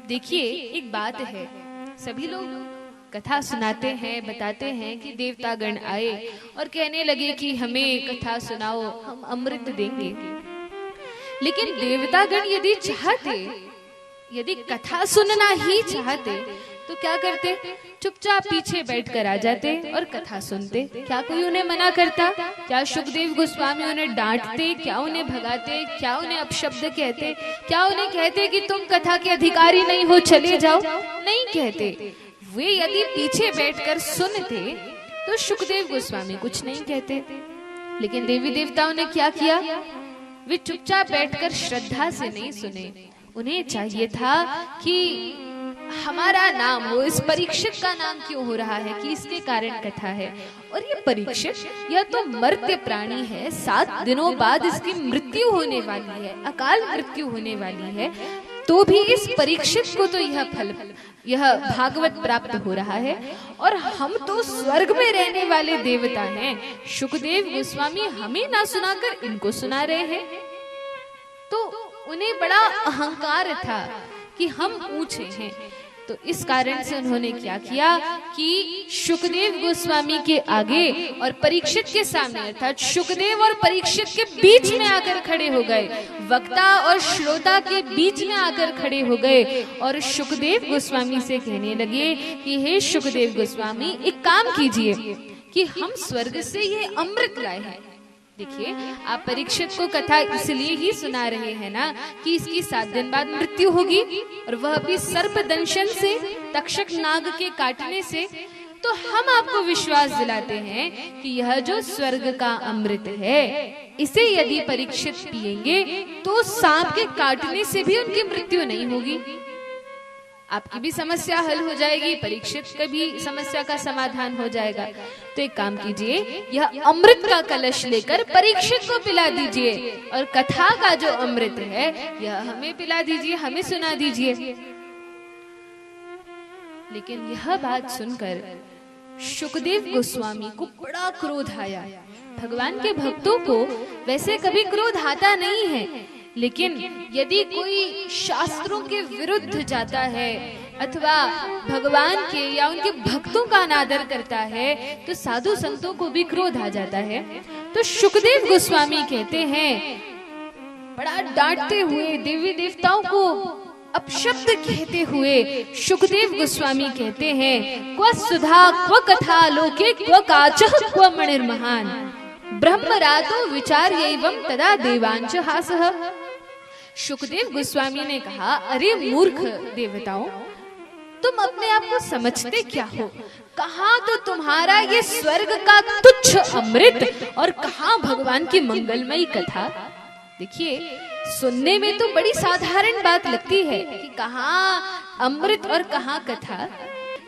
देखिए, एक बात है, सभी लोग कथा सुनाते हैं, बताते हैं कि देवतागण आए और कहने लगे कि हमें कथा सुनाओ, हम अमृत देंगे। लेकिन देवतागण यदि कथा सुनना ही चाहते तो क्या करते? चुपचाप पीछे बैठकर आ जाते और कथा सुनते। क्या कोई उन्हें मना करता? क्या सुखदेव गोस्वामी उन्हें डांटते? क्या उन्हें भगाते? क्या उन्हें अपशब्द कहते? क्या उन्हें कहते कि तुम कथा के अधिकारी नहीं हो, चले जाओ? नहीं कहते। वे यदि पीछे बैठकर सुनते तो सुखदेव गोस्वामी कुछ नहीं कहते। लेकिन देवी देवताओं ने क्या किया? वे चुपचाप बैठकर श्रद्धा से नहीं सुने। उन्हें चाहिए था कि हमारा नाम हो, इस परीक्षित का नाम क्यों हो रहा है, कि इसके कारण कथा है। और ये परीक्षित, यह तो मर्त्य प्राणी है, 7 दिनों बाद इसकी मृत्यु होने वाली है, अकाल मृत्यु होने वाली है, तो भी इस परीक्षित को तो यह भागवत प्राप्त हो रहा है। और हम तो स्वर्ग में रहने वाले देवता हैं, सुखदेव गोस्वामी हमें ना सुनाकर इनको सुना रहे हैं। तो उन्हें बड़ा अहंकार था कि हम ऊंचे हैं। तो इस कारण से उन्होंने क्या किया कि सुखदेव गोस्वामी के आगे और परीक्षित के सामने, अर्थात सुखदेव और परीक्षित के बीच में आकर खड़े हो गए, वक्ता और श्रोता के बीच में आकर खड़े हो गए और सुखदेव गोस्वामी से कहने लगे कि हे सुखदेव गोस्वामी, एक काम कीजिए कि हम स्वर्ग से ये अमृत लाए हैं। देखिए, आप परीक्षित को कथा इसलिए ही सुना रहे हैं ना कि इसकी 7 दिन बाद मृत्यु होगी, और वह भी सर्प दंशन से, तक्षक नाग के काटने से। तो हम आपको विश्वास दिलाते हैं कि यह जो स्वर्ग का अमृत है, इसे यदि परीक्षित पिएंगे तो सांप के काटने से भी उनकी मृत्यु नहीं होगी। आपकी भी समस्या हल हो जाएगी, परीक्षित की भी समस्या का समाधान हो जाएगा। तो एक काम कीजिए, यह अमृत का कलश लेकर परीक्षित को पिला दीजिए, और कथा का जो अमृत है यह हमें पिला दीजिए, हमें सुना दीजिए। लेकिन यह बात सुनकर सुखदेव गोस्वामी को बड़ा क्रोध आया। भगवान के भक्तों को वैसे कभी क्रोध आता नहीं है, लेकिन यदि कोई शास्त्रों के विरुद्ध जाता है अथवा भगवान के या उनके भक्तों का अनादर करता है तो साधु संतों को भी क्रोध आ जाता है। तो सुखदेव गोस्वामी कहते हैं, बड़ा डांटते हुए, देवी देवताओं को अपशब्द कहते हुए सुखदेव गोस्वामी कहते हैं, क्व सुधा क्व कथा लोके क्व काचः क्व मणिर्महान ब्रह्मरातो विचार्यैवं तदा देवांच हासः। सुखदेव गोस्वामी ने कहा, अरे मूर्ख देवताओं, तुम अपने आप को समझते क्या हो? कहाँ तो तुम्हारा ये स्वर्ग का तुच्छ अमृत और कहाँ भगवान की मंगलमयी कथा। देखिए, सुनने में तो बड़ी साधारण बात लगती है कि कहाँ अमृत और कहाँ कथा।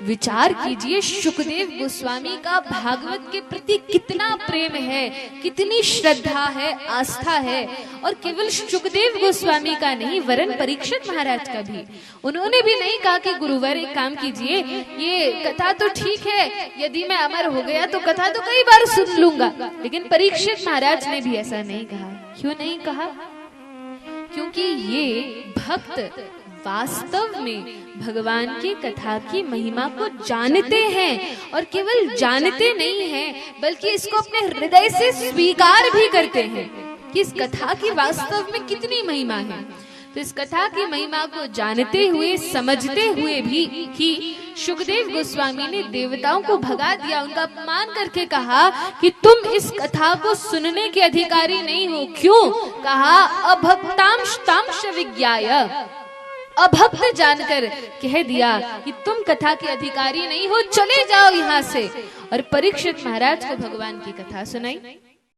विचार कीजिए, सुखदेव गोस्वामी का भागवत के प्रति कितना प्रेम है, कितनी श्रद्धा है, आस्था है। और केवल सुखदेव गोस्वामी का नहीं, वरन परीक्षित महाराज का भी। उन्होंने भी नहीं कहा कि गुरुवर एक काम कीजिए, ये कथा तो ठीक है, यदि मैं अमर हो गया तो कथा तो कई बार सुन लूंगा। लेकिन परीक्षित महाराज ने भी ऐसा नहीं कहा। क्यों नहीं कहा? क्योंकि ये भक्त वास्तव में भगवान की कथा की महिमा को जानते हैं, और केवल जानते नहीं हैं बल्कि इसको अपने हृदय से स्वीकार भी करते हैं कि इस कथा की वास्तव में कितनी महिमा है। तो इस कथा की महिमा को जानते हुए, समझते हुए भी कि सुखदेव गोस्वामी ने देवताओं को भगा दिया, उनका अपमान करके कहा कि तुम इस कथा को सुनने के अधिकारी नहीं हो। क्यों? कहा, अभक्तांश तांश विज्ञाय, अभक्त जानकर कह दिया कि तुम कथा के अधिकारी नहीं हो, चले जाओ यहाँ से। और परीक्षित महाराज को भगवान की कथा सुनाई।